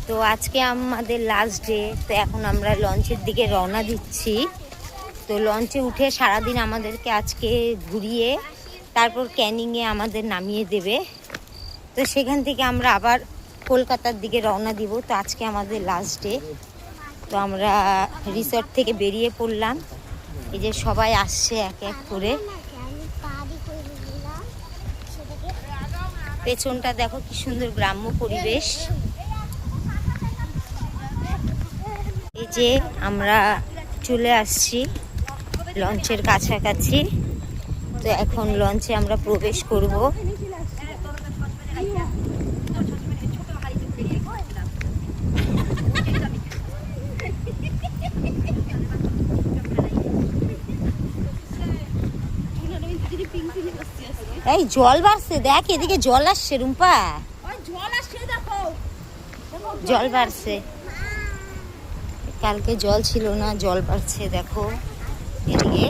তো আজকে আমাদের লাস্ট ডে, তো এখন আমরা লঞ্চের দিকে রওনা দিচ্ছি। তো লঞ্চে উঠে সারাদিন আমাদেরকে আজকে ঘুরিয়ে তারপর ক্যানিংয়ে আমাদের নামিয়ে দেবে। তো সেখান থেকে আমরা আবার কলকাতার দিকে রওনা দিব। তো আজকে আমাদের লাস্ট ডে। তো আমরা রিসর্ট থেকে বেরিয়ে পড়লাম। এই যে সবাই আসছে এক এক করে। পেছনটা দেখো কি সুন্দর গ্রাম্য পরিবেশ। এই যে আমরা চলে আসছি লঞ্চের কাছাকাছি। তো এখন লঞ্চে আমরা প্রবেশ করব। এই জল বাড়ছে, দেখ এদিকে জল আসছে রুম্পা, জল বাড়ছে। কালকে জল ছিল না, জল বাড়ছে দেখো এদিকে।